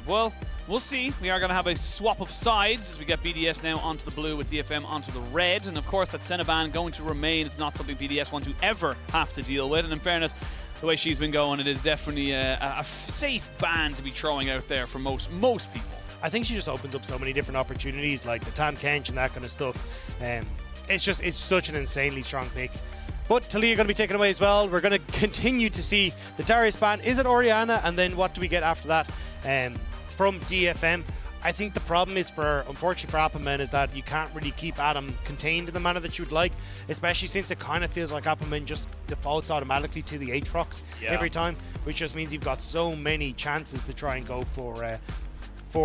Well, we'll see. We are going to have a swap of sides as we get BDS now onto the blue with DFM onto the red. And of course, that Senna ban going to remain. It's not something BDS want to ever have to deal with. And in fairness, the way she's been going, it is definitely a safe ban to be throwing out there for most people. I think she just opens up so many different opportunities, like the Tam Kench and that kind of stuff. It's such an insanely strong pick. But Talia going to be taken away as well. We're going to continue to see the Darius ban. Is it Orianna? And then what do we get after that from DFM? I think the problem is, unfortunately for Appleman, is that you can't really keep Adam contained in the manner that you would like, especially since it kind of feels like Appleman just defaults automatically to the Aatrox every time, which just means you've got so many chances to try and go for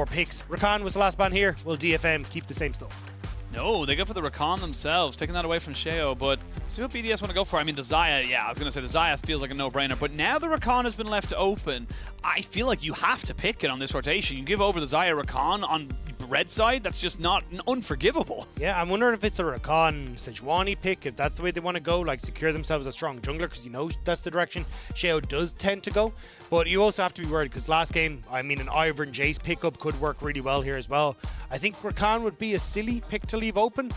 picks. Rakan was the last ban here. Will DFM keep the same stuff? No, they go for the Rakan themselves, taking that away from Sheo, but see what BDS want to go for. I mean, the Xayah, yeah, I was going to say the Xayah feels like a no-brainer, but now the Rakan has been left open. I feel like you have to pick it on this rotation. You give over the Xayah Rakan on red side, that's just not unforgivable. Yeah, I'm wondering if it's a Rakan Sejuani pick, if that's the way they want to go, like secure themselves a strong jungler, because you know that's the direction Sheo does tend to go. But you also have to be worried, because last game, I mean, an Ivern Jace pickup could work really well here as well. I think Rakan would be a silly pick to leave open,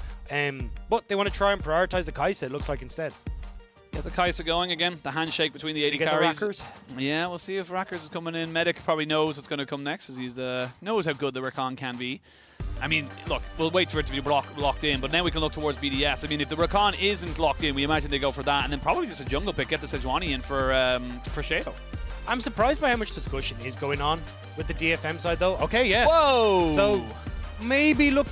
but they want to try and prioritize the Kai'Sa, it looks like, instead. Yeah, the Kai'Sa going again, the handshake between the 80 carries. The Rackers? Yeah, we'll see if Rackers is coming in. Medic probably knows what's going to come next, as knows how good the Rakan can be. I mean, look, we'll wait for it to be locked in, but now we can look towards BDS. I mean, if the Rakan isn't locked in, we imagine they go for that, and then probably just a jungle pick, get the Sejuani in for Sheo. I'm surprised by how much discussion is going on with the DFM side, though. Okay, yeah. Whoa! So, maybe look...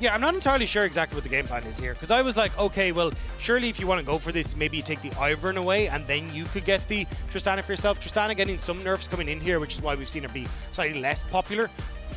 Yeah, I'm not entirely sure exactly what the game plan is here, because I was like, okay, well, surely if you want to go for this, maybe you take the Ivern away, and then you could get the Tristana for yourself. Tristana getting some nerfs coming in here, which is why we've seen her be slightly less popular.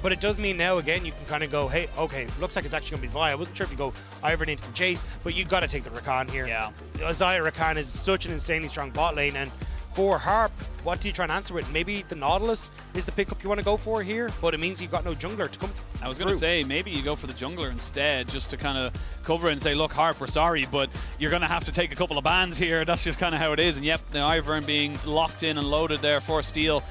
But it does mean now, again, you can kind of go, hey, okay, looks like it's actually going to be Vi. I wasn't sure if you go Ivern into the chase, but you've got to take the Rakan here. Yeah. Xayah Rakan is such an insanely strong bot lane, and for Harp, what do you try and answer with? Maybe the Nautilus is the pickup you want to go for here, but it means you've got no jungler to come through. I was going to say, maybe you go for the jungler instead, just to kind of cover it and say, look, Harp, we're sorry, but you're going to have to take a couple of bans here. That's just kind of how it is. And yep, the Ivern being locked in and loaded there for steal.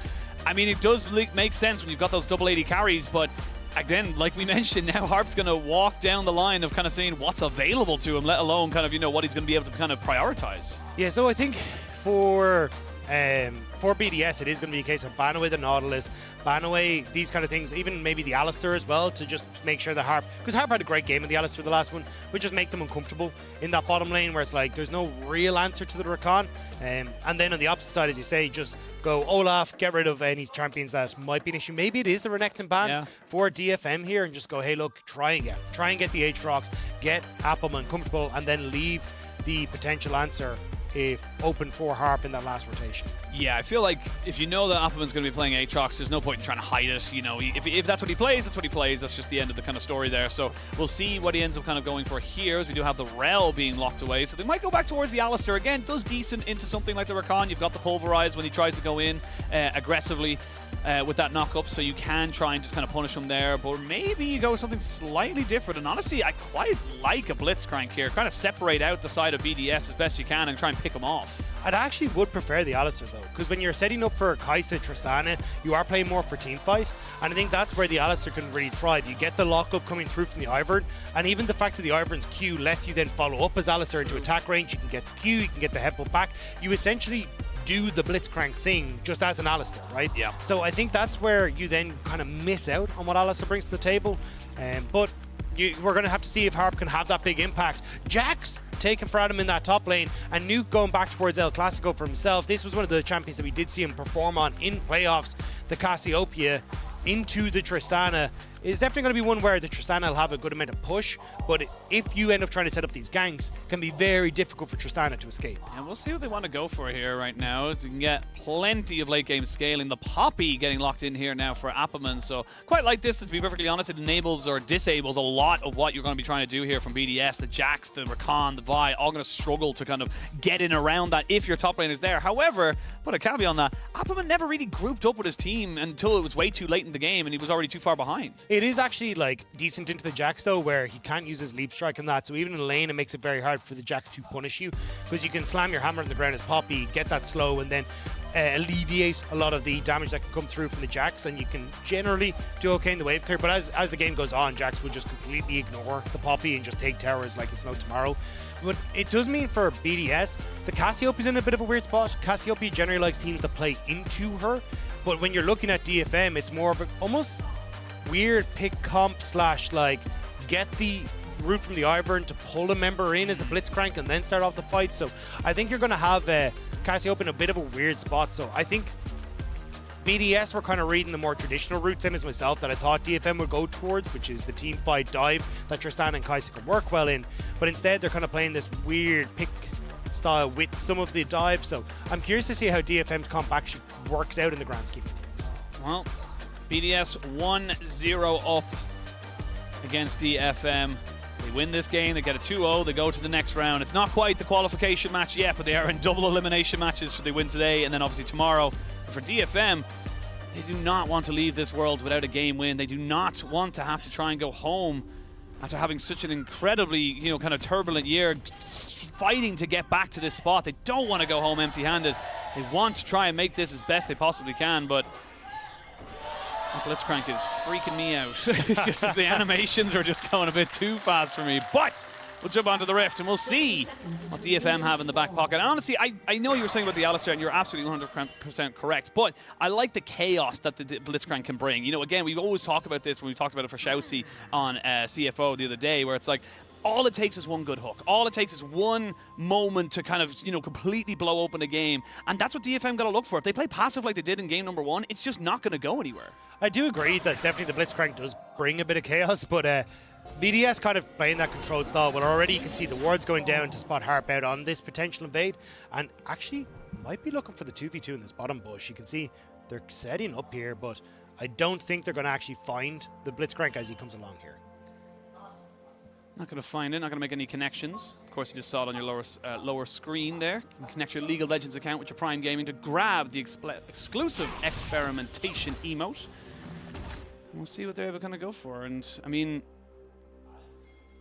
I mean, it does make sense when you've got those double 80 carries, but again, like we mentioned, now Harp's going to walk down the line of kind of saying what's available to him, let alone kind of, you know, what he's going to be able to kind of prioritize. Yeah, so I think for BDS, it is going to be a case of ban away the Nautilus, ban away these kind of things, even maybe the Alistar as well, to just make sure the Harp, because Harp had a great game in the Alistar the last one, would just make them uncomfortable in that bottom lane where it's like there's no real answer to the Rakan. And then on the opposite side, as you say, just go Olaf, get rid of any champions that might be an issue. Maybe it is the Renekton ban for DFM here, and just go, hey, look, try and get the Aatrox, get Appleman comfortable, and then leave the potential answer if open for Harp in that last rotation. Yeah, I feel like if you know that Appleman's going to be playing Aatrox, there's no point in trying to hide it. You know, if that's what he plays, that's what he plays. That's just the end of the kind of story there. So we'll see what he ends up kind of going for here, as we do have the Rel being locked away. So they might go back towards the Alistar. Again, does decent into something like the Rakan. You've got the Pulverize when he tries to go in aggressively with that knock-up, so you can try and just kind of punish him there. But maybe you go with something slightly different. And honestly, I quite like a Blitzcrank here. Kind of separate out the side of BDS as best you can and try and pick him off. I'd actually would prefer the Alistar though, because when you're setting up for Kai'Sa, Tristana, you are playing more for team fights, and I think that's where the Alistar can really thrive. You get the lockup coming through from the Ivern, and even the fact that the Ivern's Q lets you then follow up as Alistar into attack range. You can get the Q, you can get the headbutt back. You essentially do the Blitzcrank thing just as an Alistar, right? Yeah. So I think that's where you then kind of miss out on what Alistar brings to the table, but we're going to have to see if Harp can have that big impact. Jax taken for Adam in that top lane, and Nuke going back towards El Clasico for himself. This was one of the champions that we did see him perform on in playoffs. The Cassiopeia into the Tristana is definitely going to be one where the Tristana will have a good amount of push, but if you end up trying to set up these ganks, it can be very difficult for Tristana to escape. And we'll see what they want to go for here right now, as you can get plenty of late game scaling. The Poppy getting locked in here now for Appleman, so quite like this, to be perfectly honest. It enables or disables a lot of what you're going to be trying to do here from BDS. The Jax, the Rakan, the Vi, all going to struggle to kind of get in around that if your top lane is there. However, put a caveat on that, Appleman never really grouped up with his team until it was way too late in the game and he was already too far behind. It is actually like decent into the Jax though, where he can't use his leap strike and that, so even in lane it makes it very hard for the Jax to punish you, because you can slam your hammer on the ground as Poppy, get that slow, and then alleviate a lot of the damage that can come through from the Jax, and you can generally do okay in the wave clear. But as the game goes on, Jax will just completely ignore the Poppy and just take towers like it's no tomorrow. But it does mean for BDS, the Cassiopeia's in a bit of a weird spot. Cassiopeia generally likes teams that play into her, but when you're looking at DFM, it's more of a almost weird pick comp slash like get the route from the Ivern to pull a member in as the Blitzcrank and then start off the fight. So I think you're going to have Cassiopeia in a bit of a weird spot. So I think BDS were kind of reading the more traditional route, same as myself, that I thought DFM would go towards, which is the team fight dive that Tristan and Kaisa can work well in. But instead, they're kind of playing this weird pick style with some of the dive. So I'm curious to see how DFM's comp actually works out in the grand scheme of things. Well, BDS 1-0 up against DFM. They win this game, they get a 2-0, they go to the next round. It's not quite the qualification match yet, but they are in double elimination matches should they win today and then obviously tomorrow. But for DFM, they do not want to leave this Worlds without a game win. They do not want to have to try and go home after having such an incredibly, kind of turbulent year, fighting to get back to this spot. They don't want to go home empty-handed. They want to try and make this as best they possibly can, but Blitzcrank is freaking me out. It's just the animations are just going a bit too fast for me. But we'll jump onto the Rift and we'll see what DFM have in the back pocket. And honestly, I know you were saying about the Alistar, and you're absolutely 100% correct, but I like the chaos that the Blitzcrank can bring. Again, we've always talked about this when we talked about it for Shousey on CFO the other day, where it's like, all it takes is one good hook. All it takes is one moment to kind of, completely blow open a game. And that's what DFM got to look for. If they play passive like they did in game number 1, it's just not going to go anywhere. I do agree that definitely the Blitzcrank does bring a bit of chaos, but BDS kind of playing that controlled style. Well, already you can see the wards going down to spot Harp out on this potential invade, and actually might be looking for the 2v2 in this bottom bush. You can see they're setting up here, but I don't think they're going to actually find the Blitzcrank as he comes along here. Not going to find it, not going to make any connections. Of course, you just saw it on your lower screen there. You can connect your League of Legends account with your Prime Gaming to grab the exclusive experimentation emote. We'll see what they're able to kind of go for. And, I mean,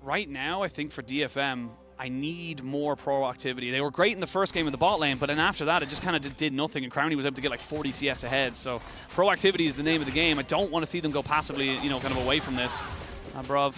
right now, I think for DFM, I need more proactivity. They were great in the first game in the bot lane, but then after that, it just kind of did nothing, and Crownie was able to get like 40 CS ahead. So proactivity is the name of the game. I don't want to see them go passively, kind of away from this. Bruv.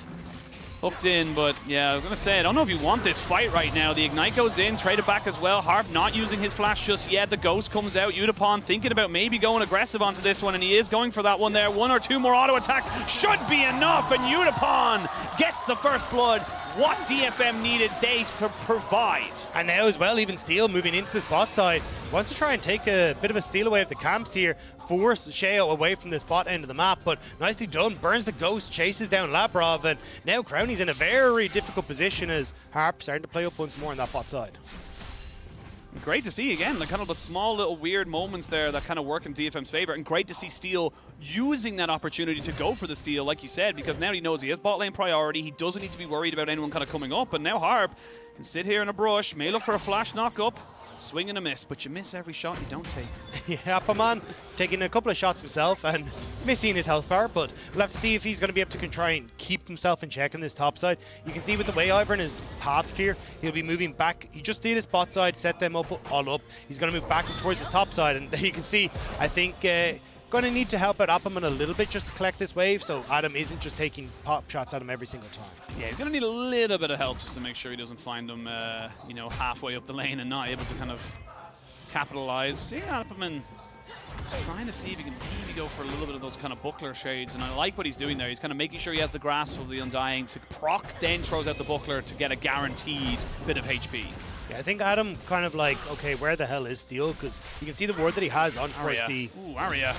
Hooked in, but yeah, I was going to say, I don't know if you want this fight right now. The Ignite goes in, traded back as well. Harp not using his flash just yet. The Ghost comes out. Udapon thinking about maybe going aggressive onto this one, and he is going for that one there. 1 or 2 more auto attacks should be enough, and Udapon gets the first blood. What DFM needed, they to provide. And now as well, even Steel moving into this bot side, wants to try and take a bit of a steal away of the camps here, force Sheo away from this bot end of the map, but nicely done. Burns the Ghost, chases down Labrov, and now Crownie's in a very difficult position as Harp starting to play up once more on that bot side. Great to see, again, kind of the small little weird moments there that kind of work in DFM's favor, and great to see Steel using that opportunity to go for the steal, like you said, because now he knows he has bot lane priority. He doesn't need to be worried about anyone kind of coming up, and now Harp can sit here in a brush, may look for a flash knock-up, swing and a miss, but you miss every shot you don't take. Yeah, Appleman taking a couple of shots himself and missing his health bar, but we'll have to see if he's going to be able to try and keep himself in check on this top side. You can see with the way Ivern is path clear, he'll be moving back. He just did his bot side, set them up all up. He's going to move back towards his top side, and you can see, I think, going to need to help out Appleman a little bit just to collect this wave, so Adam isn't just taking pop shots at him every single time. Yeah, he's going to need a little bit of help just to make sure he doesn't find him, halfway up the lane and not able to kind of capitalize. See, Appleman trying to see if he can maybe go for a little bit of those kind of buckler shades, and I like what he's doing there. He's kind of making sure he has the grasp of the Undying to proc, then throws out the buckler to get a guaranteed bit of HP. Yeah, I think Adam kind of like, okay, where the hell is Steel? Because you can see the ward that he has on towards the... Ooh, Arya.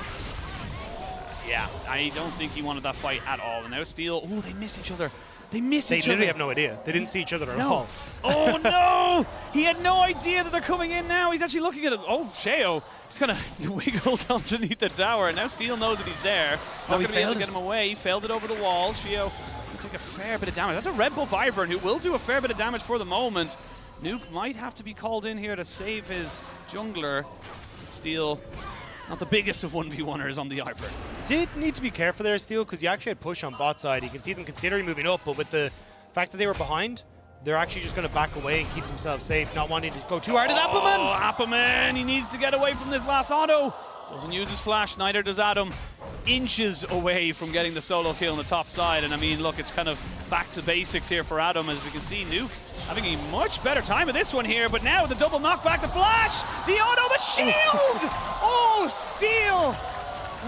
Yeah, I don't think he wanted that fight at all. And now Steel, ooh, they miss each other. They miss each other. They literally have no idea. They didn't see each other at all. Oh, no! He had no idea that they're coming in now. He's actually looking at it. Oh, Sheo. He's kind of wiggled underneath the tower. And now Steel knows that he's there. Not going to be able to get him away. He failed it over the wall. Sheo will take a fair bit of damage. That's a Red Bull Ivern who will do a fair bit of damage for the moment. Nuke might have to be called in here to save his jungler. Steel, not the biggest of 1v1ers on the Ivern. Did need to be careful there, Steel, because you actually had push on bot side. You can see them considering moving up, but with the fact that they were behind, they're actually just going to back away and keep themselves safe, not wanting to go too hard as Appleman. Oh, Appleman, he needs to get away from this last auto. Doesn't use his flash, neither does Adam. Inches away from getting the solo kill on the top side, and I mean, look, it's kind of back to basics here for Adam. As we can see, Nuke having a much better time of this one here, but now the double knockback, the flash, the auto, the shield! Oh, steal!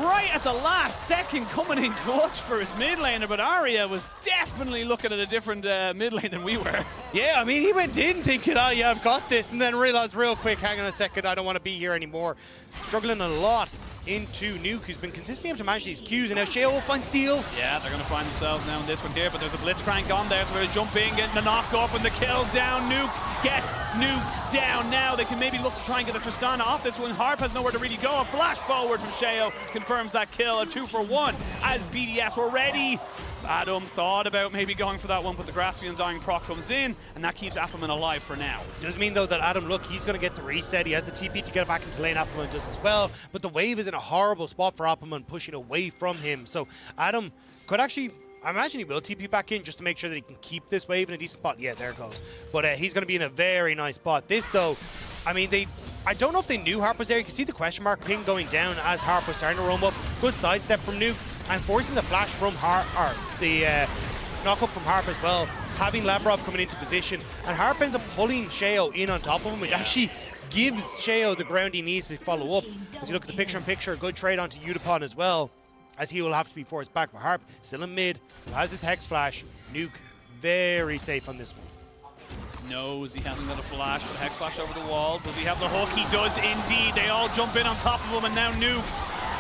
Right at the last second, coming in clutch for his mid laner, but Arya was definitely looking at a different mid lane than we were. Yeah, I mean, he went in thinking, oh yeah, I've got this, and then realized real quick, hang on a second, I don't want to be here anymore. Struggling a lot into Nuke, who's been consistently able to manage these Qs, and now Sheo will find steal. Yeah, they're going to find themselves now in this one here, but there's a Blitzcrank on there, so we're going to jump in, getting the knock off and the kill down. Nuke gets nuked down. Now they can maybe look to try and get the Tristana off this one. Harp has nowhere to really go. A flash forward from Sheo confirms that kill, a 2-for-1 as BDS were ready. Adam thought about maybe going for that one, but the Graspy Undying proc comes in, and that keeps Appleman alive for now. Does mean, though, that Adam, look, he's going to get the reset. He has the TP to get back into lane. Appleman does as well, but the wave is in a horrible spot for Appleman, pushing away from him. So Adam could actually, I imagine he will TP back in just to make sure that he can keep this wave in a decent spot. Yeah, there it goes. But he's going to be in a very nice spot. This, though, I mean, I don't know if they knew Harp was there. You can see the question mark ping going down as Harp was starting to roam up. Good sidestep from Nuke, and forcing the flash from Harp, or the knock up from Harp as well. Having Labrov coming into position, and Harp ends up pulling Sheo in on top of him, which actually gives Sheo the ground he needs to follow up. As you look at the picture-in-picture, good trade onto Udapon as well, as he will have to be forced back. But Harp still in mid, still has his Hex Flash. Nuke very safe on this one. Knows he hasn't got a flash, but Hex Flash over the wall. Does he have the hook? He does indeed. They all jump in on top of him, and now Nuke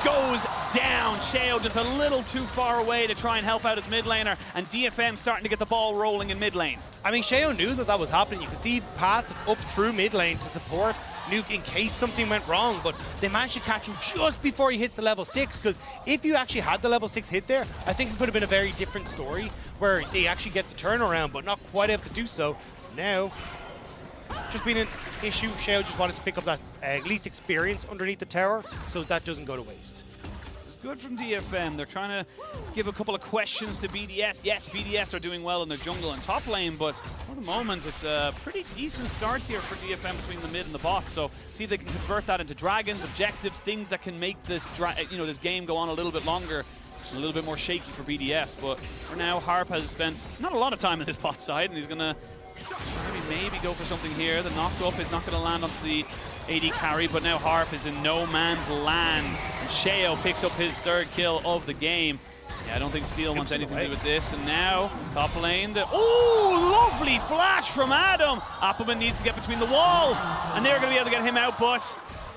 goes down. Sheo just a little too far away to try and help out his mid laner, and DFM starting to get the ball rolling in mid lane. I mean, Sheo knew that was happening. You could see he pathed up through mid lane to support Nuke in case something went wrong, but they managed to catch him just before he hits the level 6, because if you actually had the level 6 hit there, I think it could have been a very different story, where they actually get the turnaround, but not quite able to do so. Now, just been an issue. Sheo just wanted to pick up that at least experience underneath the tower, so that doesn't go to waste. This is good from DFM. They're trying to give a couple of questions to BDS. Yes, BDS are doing well in their jungle and top lane, but for the moment, it's a pretty decent start here for DFM between the mid and the bot. So see if they can convert that into dragons, objectives, things that can make this, this game go on a little bit longer. A little bit more shaky for BDS, but for now, Harp has spent not a lot of time in this bot side, and he's going to maybe go for something here. The knock-up is not going to land onto the AD carry, but now Harp is in no man's land, and Sheo picks up his third kill of the game. Yeah, I don't think Steel wants anything to do with this, and now, top lane, oh, lovely flash from Adam! Appleman needs to get between the wall, and they're going to be able to get him out, but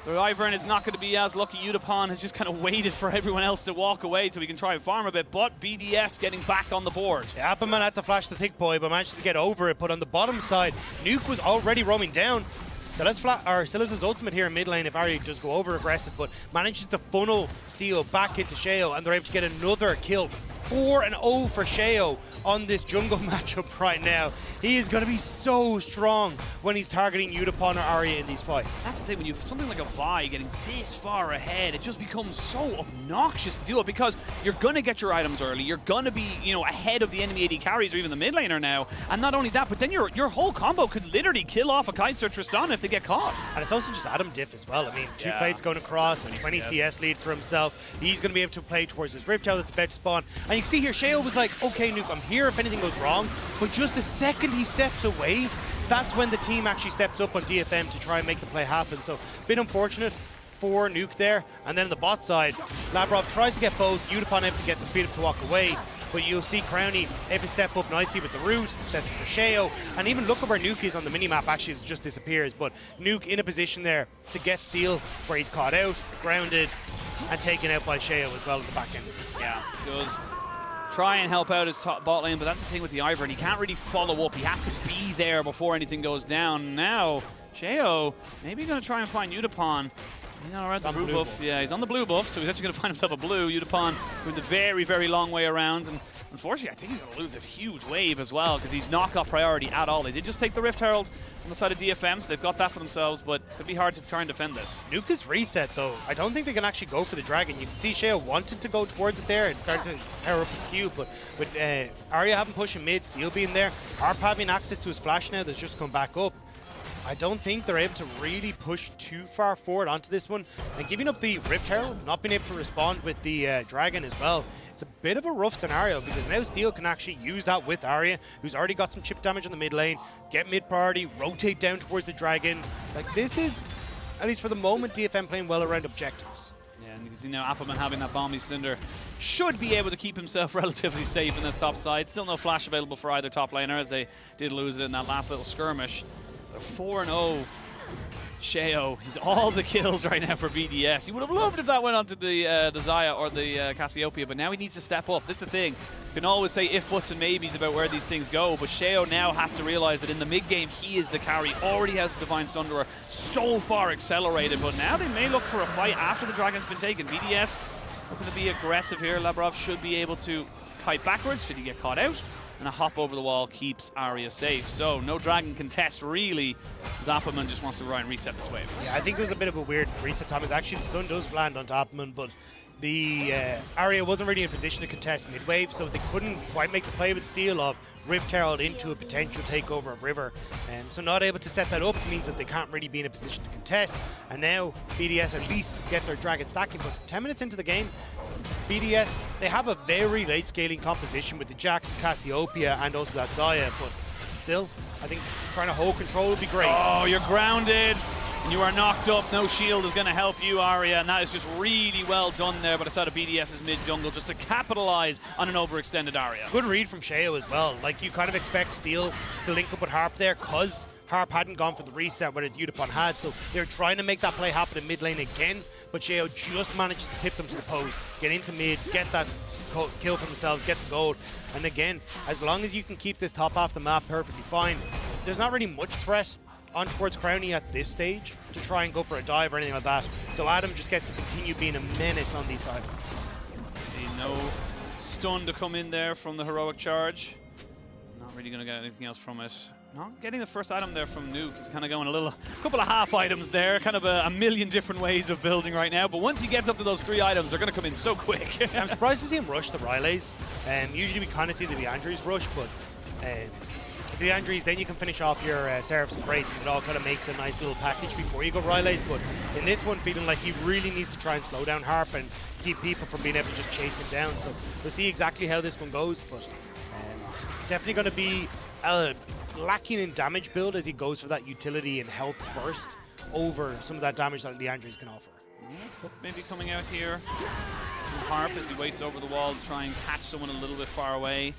Ivern is not going to be as lucky. Udapon has just kind of waited for everyone else to walk away so we can try and farm a bit, but BDS getting back on the board. Yeah, Appleman had to flash the thick boy, but managed to get over it. But on the bottom side, Nuke was already roaming down. Silas' ultimate here in mid lane if Ari does go over aggressive, but manages to funnel Steel back into Sheo, and they're able to get another kill. 4-0 for Sheo on this jungle matchup right now. He is going to be so strong when he's targeting Udapon or Arya in these fights. That's the thing, when you have something like a Vi getting this far ahead, it just becomes so obnoxious to do it, because you're going to get your items early, you're going to be, ahead of the enemy AD carries or even the mid laner now, and not only that, but then your whole combo could literally kill off a Kai'Sa or Tristana if they get caught. And it's also just Adam diff as well. I mean, 2 plates going across and 20 CS lead for himself. He's going to be able to play towards his Rift Tower that's about to spawn. And you can see here, Sheo was like, okay, Nuke, I'm here if anything goes wrong. But just the second he steps away, that's when the team actually steps up on DFM to try and make the play happen. So, a bit unfortunate for Nuke there. And then on the bot side, Labrov tries to get both. Udapon able to get the speed up to walk away. But you'll see Crowny able to step up nicely with the root, sets for Sheo. And even look at where Nuke is on the minimap, actually it just disappears. But Nuke in a position there to get Steel, where he's caught out, grounded, and taken out by Sheo as well at the back end of this. Yeah, does try and help out his top bot lane, but that's the thing with the Ivern. He can't really follow up. He has to be there before anything goes down. Now, Sheo maybe going to try and find Udapon. Around the blue buff. Yeah, he's on the blue buff, so he's actually going to find himself a blue. Udapon with the very, very long way around, and unfortunately, I think he's going to lose this huge wave as well because he's not got priority at all. They did just take the Rift Herald on the side of DFM, so they've got that for themselves, but it's going to be hard to try and defend this. Nuka's reset, though. I don't think they can actually go for the Dragon. You can see Sheo wanted to go towards it there and start to power up his Q, but with Arya having push in mid, Steel being there, Harp having access to his flash now that's just come back up, I don't think they're able to really push too far forward onto this one. And giving up the Rift Herald, not being able to respond with the Dragon as well, it's a bit of a rough scenario because now Steel can actually use that with Arya, who's already got some chip damage on the mid lane, get mid priority, rotate down towards the Dragon. Like, this is, at least for the moment, DFM playing well around objectives. Yeah, and you can see now Appleman having that Bomby Cinder should be able to keep himself relatively safe in the top side. Still no flash available for either top laner as they did lose it in that last little skirmish. 4-0 Sheo. He's all the kills right now for BDS. He would have loved if that went onto the Xayah or the Cassiopeia, but now he needs to step up. This is the thing. You can always say if, buts, and maybes about where these things go, but Sheo now has to realize that in the mid-game, he is the carry. Already has Divine Sunderer so far accelerated, but now they may look for a fight after the Dragon's been taken. BDS looking to be aggressive here. Labrov should be able to fight backwards should he get caught out, and a hop over the wall keeps Arya safe. So no Dragon contest really. Zappaman just wants to try and reset this wave. Yeah, I think it was a bit of a weird reset, Thomas. Actually, the stun does land on Zappaman, but the Arya wasn't really in position to contest mid-wave, so they couldn't quite make the play with Steel of Rift Herald into a potential takeover of River. So not able to set that up means that they can't really be in a position to contest. And now BDS at least get their Dragon stacking, but 10 minutes into the game, BDS, they have a very late scaling composition with the Jax, the Cassiopeia, and also that Xayah, but still, I think trying to hold control would be great. Oh, you're grounded, and you are knocked up. No shield is going to help you, Arya, and that is just really well done there by the side of BDS's mid-jungle, just to capitalize on an overextended Arya. Good read from Sheo as well. Like, you kind of expect Steel to link up with Harp there, because Harp hadn't gone for the reset, whereas Udapon had, so they're trying to make that play happen in mid lane again, but Sheo just manages to tip them to the post, get into mid, get that kill for themselves, get the gold, and again, as long as you can keep this top off the map perfectly fine, there's not really much threat on towards Crownie at this stage to try and go for a dive or anything like that, so Adam just gets to continue being a menace on these sidelines. See, no stun to come in there from the heroic charge. Not really going to get anything else from it. Not getting the first item there from Nuke. He's kind of going a couple of half items there, kind of a million different ways of building right now, but once he gets up to those 3 items, they're going to come in so quick. I'm surprised to see him rush the Ryleys. Usually we kind of see the Leandries rush, but the Leandries, then you can finish off your Seraphs and Grace, and it all kind of makes a nice little package before you go Ryleys, but in this one, feeling like he really needs to try and slow down Harp and keep people from being able to just chase him down, so we'll see exactly how this one goes, but definitely going to be lacking in damage build as he goes for that utility and health first over some of that damage that Leandries can offer. Maybe coming out here from Harp as he waits over the wall to try and catch someone a little bit far away.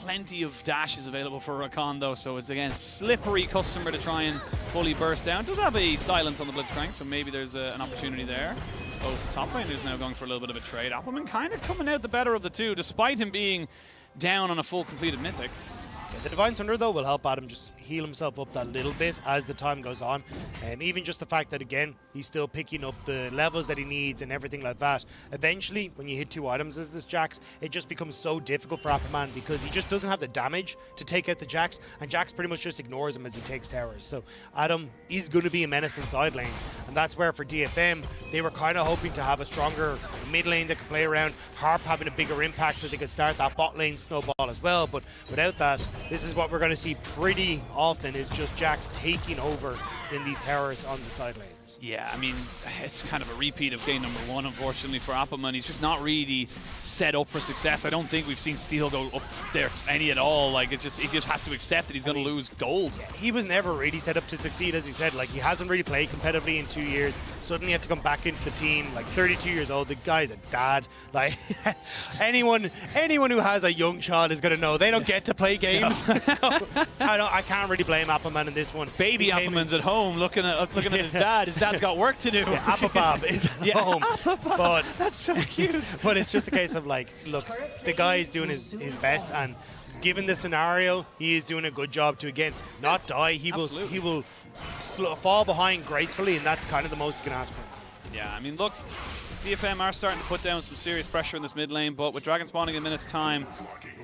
Plenty of dashes available for Rakan though, so it's again slippery customer to try and fully burst down. Does have a silence on the Blitzcrank, so maybe there's an opportunity there. It's both the top lane who's now going for a little bit of a trade. Appleman kind of coming out the better of the two, despite him being down on a full completed Mythic. Yeah, the Divine Thunder, though, will help Adam just heal himself up that little bit as the time goes on. Even just the fact that, again, he's still picking up the levels that he needs and everything like that. Eventually, when you hit 2 items as this Jax, it just becomes so difficult for Appleman because he just doesn't have the damage to take out the Jax, and Jax pretty much just ignores him as he takes towers. So Adam is going to be a menace in side lanes, and that's where for DFM, they were kind of hoping to have a stronger mid lane that could play around, Harp having a bigger impact so they could start that bot lane snowball as well, but without that, this is what we're going to see pretty often, is just Jax taking over in these towers on the side lanes. Yeah, I mean, it's kind of a repeat of game number 1, unfortunately, for Appleman. He's just not really set up for success. I don't think we've seen Steel go up there any at all. Like, he just has to accept that he's going to lose gold. Yeah, he was never really set up to succeed, as we said. Like, he hasn't really played competitively in 2 years. Suddenly had to come back into the team, like 32 years old. The guy's a dad. Like, anyone who has a young child is going to know they don't get to play games. So I can't really blame Appleman in this one. Baby Appleman's at home looking at his dad. His dad's got work to do. Yeah, Applebob is at home. But that's so cute. But it's just a case of like, look, the guy is doing his best, and given the scenario, he is doing a good job to, again, not die. He will fall behind gracefully, and that's kind of the most you can ask for. Yeah, I mean, look, DFM are starting to put down some serious pressure in this mid lane, but with Dragon spawning in minutes time,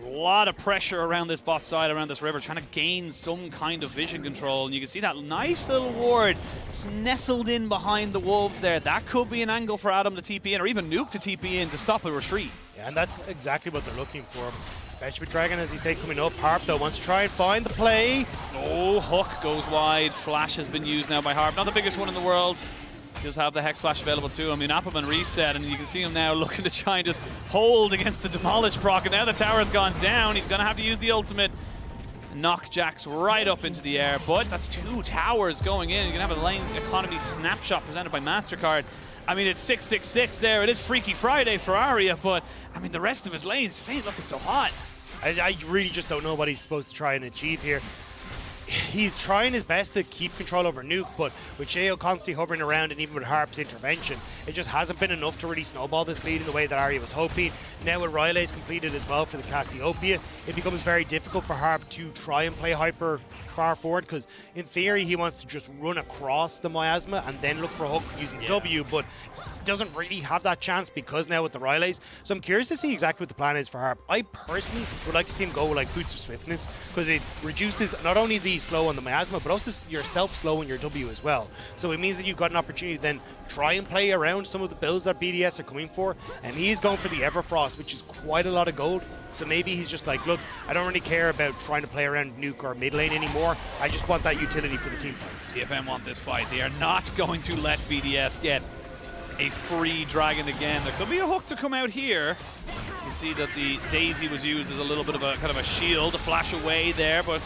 a lot of pressure around this bot side, around this river, trying to gain some kind of vision control. And you can see that nice little ward nestled in behind the wolves there. That could be an angle for Adam to TP in, or even Nuke to TP in to stop a retreat. Yeah, and that's exactly what they're looking for, especially with Dragon, as you say, coming up. Harp, though, wants to try and find the play. Oh, Hook goes wide. Flash has been used now by Harp. Not the biggest one in the world. Just have the Hex Flash available too. I mean, Appleman reset, and you can see him now looking to try and just hold against the Demolish proc. And now the tower has gone down. He's going to have to use the ultimate. Knock Jax right up into the air, but that's 2 towers going in. You can have a lane economy snapshot presented by MasterCard. I mean, it's 666 there. It is Freaky Friday for Arya, but I mean, the rest of his lanes just ain't looking so hot. I really just don't know what he's supposed to try and achieve here. He's trying his best to keep control over Nuke, but with Sheo constantly hovering around, and even with Harp's intervention, it just hasn't been enough to really snowball this lead in the way that Arya was hoping. Now with Riot's completed as well for the Cassiopeia, it becomes very difficult for Harp to try and play hyper far forward, because in theory he wants to just run across the Miasma and then look for a hook using the W, but doesn't really have that chance because now with the Rileys. So I'm curious to see exactly what the plan is for Harp. I personally would like to see him go like Boots of Swiftness, because it reduces not only the slow on the Miasma, but also yourself slow on your W as well. So it means that you've got an opportunity to then try and play around some of the builds that BDS are coming for, and he's going for the Everfrost, which is quite a lot of gold. So maybe he's just like, look, I don't really care about trying to play around Nuke or mid lane anymore. I just want that utility for the team fights. DFM want this fight. They are not going to let BDS get a free Dragon again. There could be a hook to come out here. So you see that the Daisy was used as a little bit of a kind of a shield to flash away there, but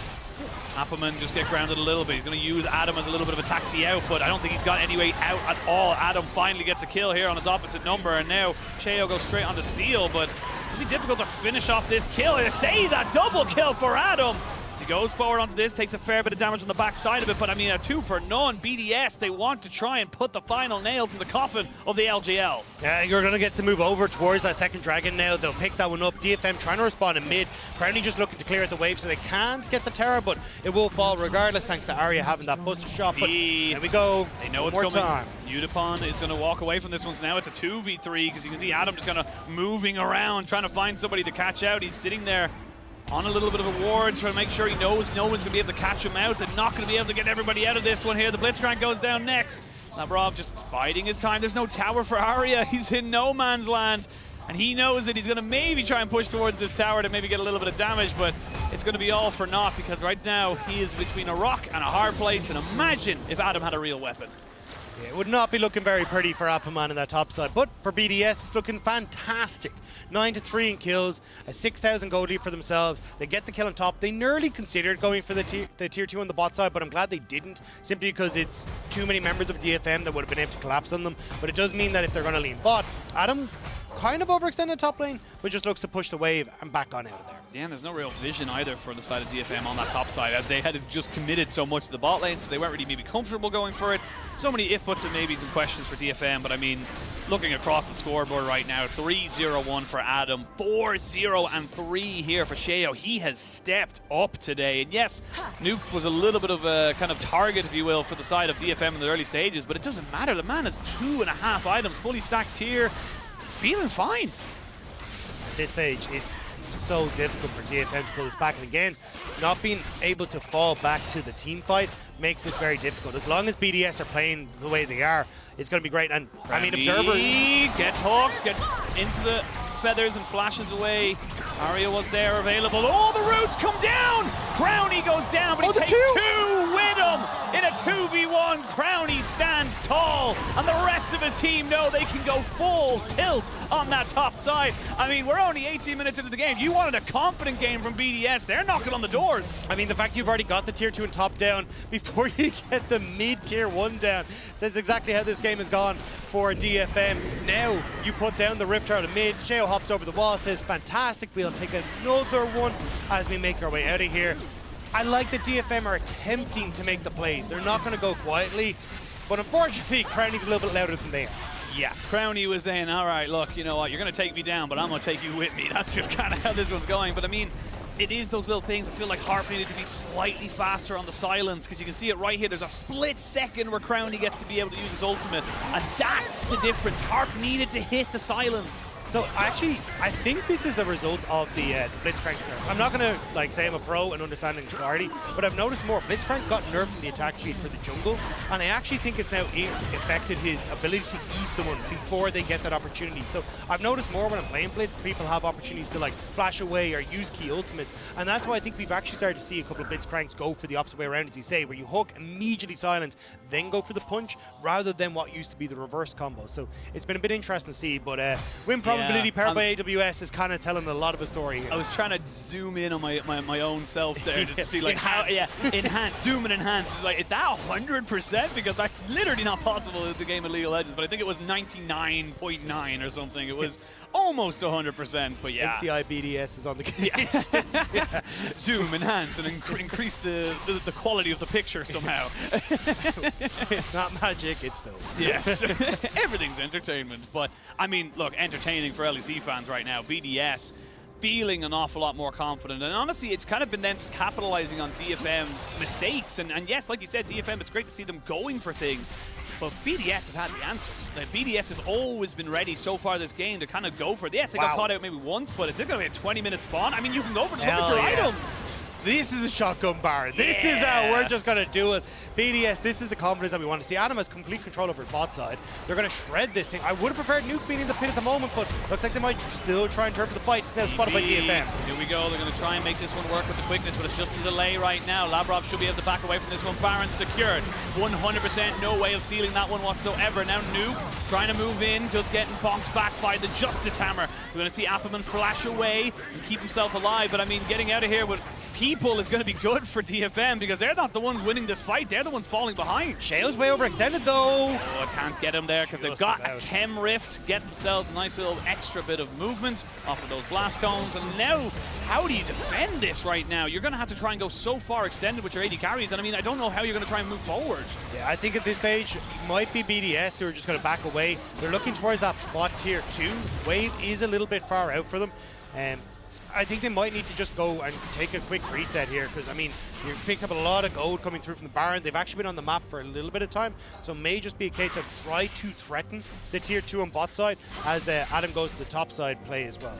Appleman just get grounded a little bit. He's going to use Adam as a little bit of a taxi out, but I don't think he's got any way out at all. Adam finally gets a kill here on his opposite number, and now Sheo goes straight on the steal, but it'll be difficult to finish off this kill. I say that double kill for Adam. As he goes forward onto this, takes a fair bit of damage on the back side of it, but I mean, a 2 for none. BDS, they want to try and put the final nails in the coffin of the LGL. Yeah, you're going to get to move over towards that second Dragon now. They'll pick that one up. DFM trying to respond in mid. Crowny just looking to clear out the wave so they can't get the tower, but it will fall regardless thanks to Arya having that buster shot. But there we go. They know it's coming. Udapon is going to walk away from this one, so now it's a 2v3 because you can see Adam just kind of moving around, trying to find somebody to catch out. He's sitting there on a little bit of a ward, trying to make sure he knows no one's going to be able to catch him out. They're not going to be able to get everybody out of this one here. The Blitzcrank goes down next. Lavrov just biding his time. There's no tower for Arya. He's in no man's land, and he knows that he's going to maybe try and push towards this tower to maybe get a little bit of damage, but it's going to be all for naught because right now he is between a rock and a hard place, and imagine if Adam had a real weapon. Yeah, it would not be looking very pretty for Appleman in that top side, but for BDS it's looking fantastic. 9-3 in kills, a 6,000 gold lead for themselves. They get the kill on top. They nearly considered going for the tier 2 on the bot side, but I'm glad they didn't, simply because it's too many members of DFM that would have been able to collapse on them. But it does mean that if they're going to lean bot, Adam kind of overextended top lane, but just looks to push the wave and back on out of there. Yeah, and there's no real vision either for the side of DFM on that top side, as they had just committed so much to the bot lane, so they weren't really maybe comfortable going for it. So many if, buts, and maybes and questions for DFM, but I mean, looking across the scoreboard right now, 3-0-1 for Adam, 4-0-3 here for Sheo. He has stepped up today, and yes, Nuke was a little bit of a kind of target, if you will, for the side of DFM in the early stages, but it doesn't matter. The man has 2.5 items, fully stacked here, feeling fine. At this stage, it's so difficult for DFM to pull this back, and again, not being able to fall back to the team fight makes this very difficult. As long as BDS are playing the way they are, it's going to be great. And I mean, Observer gets hooked, gets into the feathers and flashes away. Arya was there available. Oh, the roots come down! Crowny goes down, but he takes two with him in a 2v1. Crowny stands tall, and the rest of his team know they can go full tilt on that top side. I mean, we're only 18 minutes into the game. You wanted a confident game from BDS. They're knocking on the doors. I mean, the fact you've already got the tier 2 and top down before you get the mid tier 1 down says exactly how this game has gone for DFM. Now you put down the Rift out of mid. Sheo hops over the wall, says, fantastic, we'll take another one as we make our way out of here. I like that DFM are attempting to make the plays. They're not going to go quietly, but unfortunately, Crowny's a little bit louder than they are. Yeah, Crowny was saying, all right, look, you know what, you're going to take me down, but I'm going to take you with me. That's just kind of how this one's going. But I mean, it is those little things. I feel like Harp needed to be slightly faster on the silence, because you can see it right here. There's a split second where Crowny gets to be able to use his ultimate, and that's the difference. Harp needed to hit the silence. So I think this is a result of the Blitzcrank nerfs. I'm not going to like say I'm a pro in understanding clarity, but I've noticed more. Blitzcrank got nerfed in the attack speed for the jungle, and I actually think it's now affected his ability to ease someone before they get that opportunity. So I've noticed more when I'm playing Blitz, people have opportunities to like flash away or use key ultimates, and that's why I think we've actually started to see a couple of Blitzcranks go for the opposite way around, as you say, where you hook, immediately silence, then go for the punch, rather than what used to be the reverse combo. So it's been a bit interesting to see, but win probability powered by AWS is kind of telling a lot of a story here. I was trying to zoom in on my own self there just to see like enhance. how, enhance, zoom and enhance. It's like, is that 100%? Because that's literally not possible in the game of League of Legends, but I think it was 99.9 or something. It was almost 100%, but yeah. NCI BDS is on the case. Yeah. Zoom, enhance, and increase the quality of the picture somehow. It's not magic, it's film. Yes. Everything's entertainment. But, I mean, look, entertaining for LEC fans right now. BDS feeling an awful lot more confident. And honestly, it's kind of been them just capitalizing on DFM's mistakes. And yes, like you said, DFM, it's great to see them going for things. But BDS have had the answers. Like, BDS have always been ready so far this game to kind of go for it. Yes, they got caught out maybe once, but it's going to be a 20-minute spawn. I mean, you can go for it. Look at your items. This is a shotgun bar. This is how we're just going to do it. BDS, this is the confidence that we want to see. Adam has complete control over his bot side. They're going to shred this thing. I would have preferred Nuke being in the pit at the moment, but looks like they might still try and turn for the fight. It's now spotted by DFM. Here we go. They're going to try and make this one work with the quickness, but it's just a delay right now. Labrov should be able to back away from this one. Baron secured. 100% no way of sealing that one whatsoever. Now Nuke trying to move in, just getting bonked back by the Justice Hammer. We're going to see Appleman flash away and keep himself alive, but I mean, getting out of here with people is going to be good for DFM because they're not the ones winning this fight. They're the ones falling behind. Shao's way overextended though. Oh, I can't get him there because they've got a Chem Rift, get themselves a nice little extra bit of movement off of those blast cones. And now, how do you defend this right now? You're going to have to try and go so far extended with your AD carries. And I mean, I don't know how you're going to try and move forward. Yeah, I think at this stage, it might be BDS who are just going to back away. They're looking towards that bot tier 2. Wave is a little bit far out for them. I think they might need to just go and take a quick reset here because, I mean, you picked up a lot of gold coming through from the Baron. They've actually been on the map for a little bit of time, so it may just be a case of try to threaten the tier 2 on bot side as Adam goes to the top side play as well.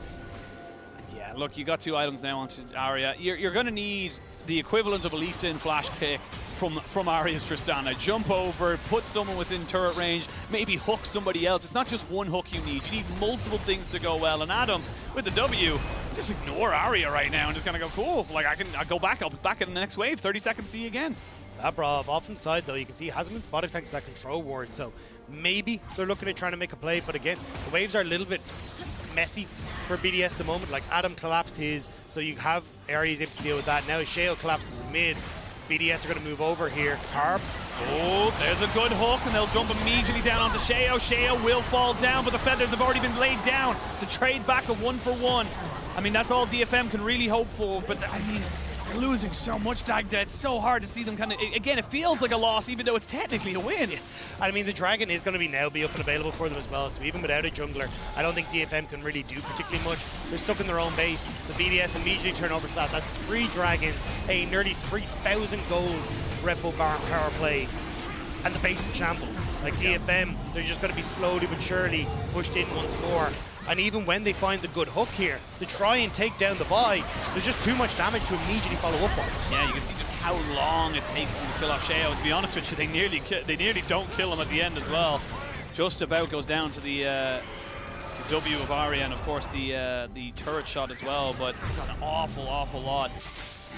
Yeah, look, you got 2 items now onto Arya. You're going to need the equivalent of a Lee Sin flash kick from Arya's Tristana. Jump over, put someone within turret range, maybe hook somebody else. It's not just one hook you need. You need multiple things to go well. And Adam, with the W, just ignore Arya right now and just gonna go, cool. Like, I'll go back. I'll be back in the next wave. 30 seconds, see you again. Labrov off inside though, you can see hasn't been spotted thanks to that control ward, so maybe they're looking at trying to make a play, but again, the waves are a little bit messy for BDS at the moment. Like, Adam collapsed his, so you have areas able to deal with that. Now Shale collapses mid. BDS are going to move over here. Harp. Oh, there's a good hook, and they'll jump immediately down onto Shao. Shao will fall down, but the feathers have already been laid down to trade back a 1-for-1. I mean, that's all DFM can really hope for, but I mean, they're losing so much Dagda. It's so hard to see them kind of, again, it feels like a loss, even though it's technically a win. I mean, the Dragon is going to be up and available for them as well, so even without a jungler, I don't think DFM can really do particularly much. They're stuck in their own base. The BDS immediately turn over to that. That's 3 Dragons, a nearly 3,000 gold Red Bull Baron power play, and the base in shambles. Like, DFM, they're just going to be slowly but surely pushed in once more. And even when they find the good hook here, to try and take down the buy, there's just too much damage to immediately follow up on it. Yeah, you can see just how long it takes them to kill off Shao. To be honest with you, they nearly don't kill him at the end as well. Just about goes down to the W of Arya, and of course the turret shot as well, but got an awful lot.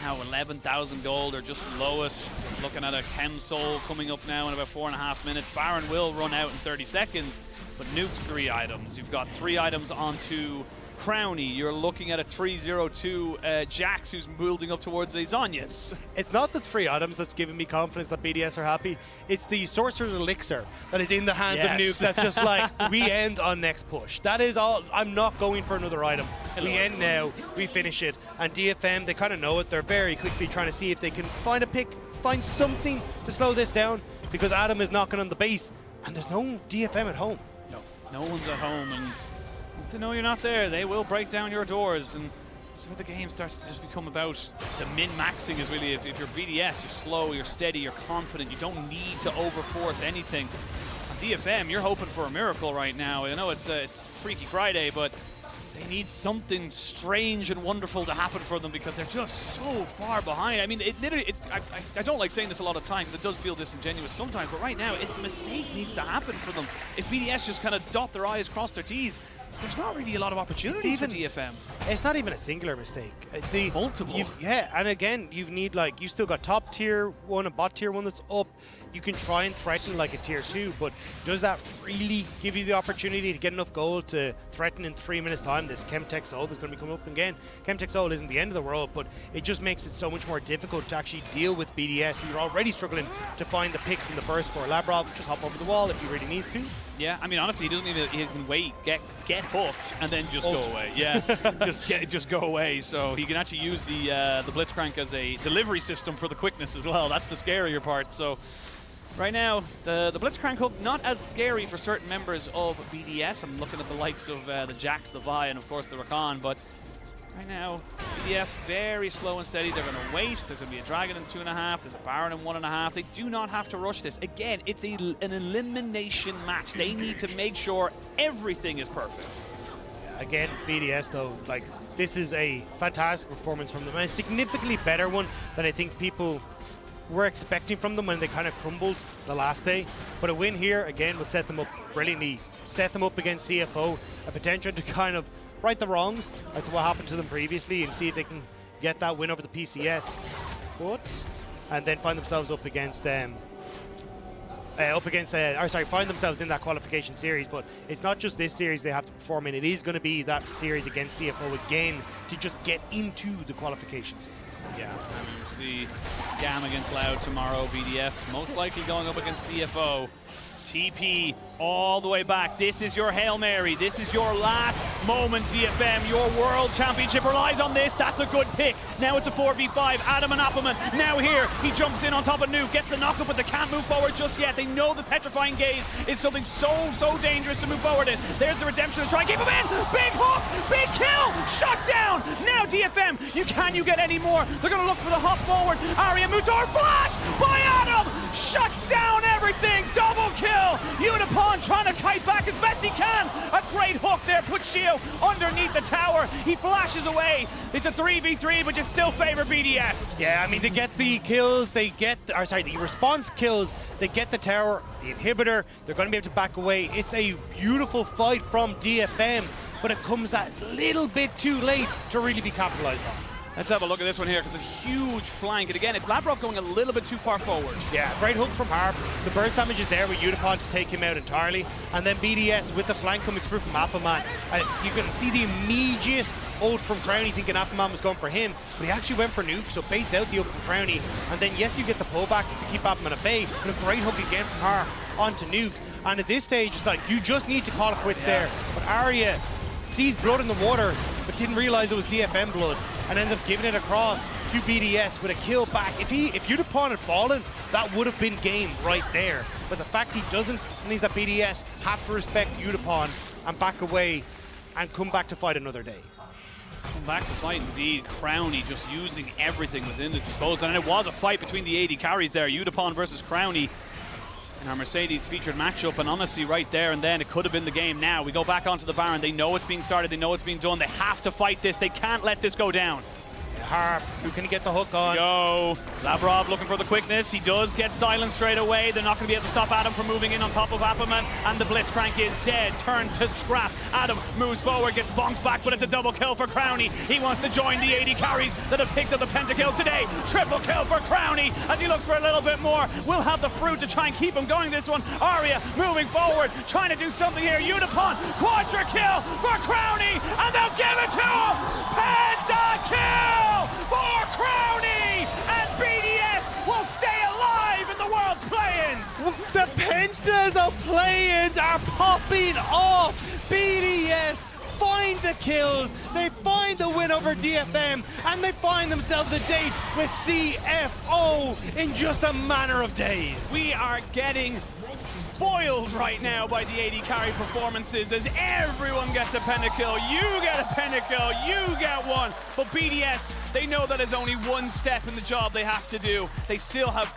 Now 11,000 gold are just below us. Looking at a Chem Soul coming up now in about 4.5 minutes. Baron will run out in 30 seconds, but Nuke's 3 items. You've got 3 items onto Crowny. You're looking at a 3-0-2 Jax who's building up towards a Zhonya's. It's not the 3 items that's giving me confidence that BDS are happy. It's the Sorcerer's Elixir that is in the hands of Nuke that's just like, we end on next push. That is all. I'm not going for another item. We end now, we finish it. And DFM, they kind of know it. They're very quickly trying to see if they can find a pick, find something to slow this down, because Adam is knocking on the base and there's no DFM at home. No one's at home, and once they know you're not there, they will break down your doors. And This is where the game starts to just become about the min-maxing is really, if you're BDS, you're slow, you're steady, you're confident, you don't need to overforce anything. On DFM, you're hoping for a miracle right now. I know it's Freaky Friday, but they need something strange and wonderful to happen for them because they're just so far behind. I mean, it literally, I don't like saying this a lot of times because it does feel disingenuous sometimes, but right now, it's a mistake needs to happen for them. If BDS just kind of dot their I's, cross their T's, there's not really a lot of opportunities for DFM. It's not even a singular mistake. Multiple. Yeah, and again, you need like, you still got top tier 1 and bot tier 1 that's up. You can try and threaten like a tier 2, but does that really give you the opportunity to get enough gold to threaten in 3 minutes time this Chemtech Soul that's going to be coming up again? Chemtech Soul isn't the end of the world, but it just makes it so much more difficult to actually deal with BDS, who are already struggling to find the picks in the burst for. Labrov just hop over the wall if he really needs to. Yeah, I mean, honestly, he doesn't even, he can wait, get hooked, and then just go away. Yeah, just go away. So he can actually use the Blitzcrank as a delivery system for the quickness as well. That's the scarier part. So right now, the Blitzcrank hook, not as scary for certain members of BDS. I'm looking at the likes of the Jax, the Vi, and of course the Rakan, but right now, BDS very slow and steady. They're going to wait. There's going to be a Dragon in 2.5. There's a Baron in 1.5. They do not have to rush this. Again, it's an elimination match. They need to make sure everything is perfect. Again, BDS though, like, this is a fantastic performance from them, and a significantly better one than I think people were expecting from them when they kind of crumbled the last day. But a win here, again, would set them up brilliantly. Set them up against CFO, a potential to kind of right the wrongs as to what happened to them previously and see if they can get that win over the PCS. And then find themselves up against find themselves in that qualification series. But it's not just this series they have to perform in. It is going to be that series against CFO again to just get into the qualification series. Yeah, and we'll see Gam against Loud tomorrow. BDS most likely going up against CFO. TP all the way back. This is your Hail Mary. This is your last moment, DFM. Your World Championship relies on this. That's a good pick. Now it's a 4v5. Adam and Appleman now here. He jumps in on top of Nuke, gets the knockup, but they can't move forward just yet. They know the Petrifying Gaze is something so dangerous to move forward in. There's the redemption to try and keep him in. Big hook, big kill, shut down. Now DFM, can you get any more? They're going to look for the hop forward. Arya moves over, flash by Adam, shuts down everything. Double kill. Unipon trying to kite back as best he can. A great hook there, puts Shio underneath the tower. He flashes away. It's a 3v3, but you still favor BDS. Yeah, I mean, they get the kills, the response kills, they get the tower, the inhibitor, they're going to be able to back away. It's a beautiful fight from DFM, but it comes that little bit too late to really be capitalized on. Let's have a look at this one here, because it's a huge flank. And again, it's Labrov going a little bit too far forward. Yeah, great hook from Harp. The burst damage is there with Unipon to take him out entirely. And then BDS with the flank coming through from Appleman. You can see the immediate ult from Crowny, thinking Appleman was going for him. But he actually went for Nuke, so baits out the ult from Crowny. And then, yes, you get the pullback to keep Appleman at bay. But a great hook again from Harp onto Nuke. And at this stage, it's like, you just need to call it quits there. But Arya sees blood in the water, but didn't realize it was DFM blood, and ends up giving it across to BDS with a kill back. If Unipon had fallen, that would have been game right there. But the fact he doesn't means that BDS have to respect Unipon and back away and come back to fight another day. Come back to fight indeed. Crowny just using everything within his disposal. And it was a fight between the AD carries there. Unipon versus Crowny in our Mercedes featured matchup, and honestly right there and then it could have been the game. Now we go back onto the Baron. They know it's being started, they know it's being done, they have to fight this, they can't let this go down. Harp, who can he get the hook on? Go. Labrov looking for the quickness. He does get silenced straight away. They're not going to be able to stop Adam from moving in on top of Appleman. And the Blitzcrank is dead. Turned to scrap. Adam moves forward, gets bonked back, but it's a double kill for Crowny. He wants to join the 80 carries that have picked up the pentakill today. Triple kill for Crowny as he looks for a little bit more. We'll have the fruit to try and keep him going this one. Arya moving forward, trying to do something here. Unipon, quadra kill for Crowny, and they'll give it to him. Pentakill for Crowny, and BDS will stay alive in the world's play-ins. The Pentas of play-ins are popping off. BDS find the kills, they find the win over DFM, and they find themselves a date with CFO in just a matter of days. We are getting spoiled right now by the AD carry performances as everyone gets a pentakill. You get a pentakill, you get one. But BDS, they know that is only one step in the job they have to do. They still have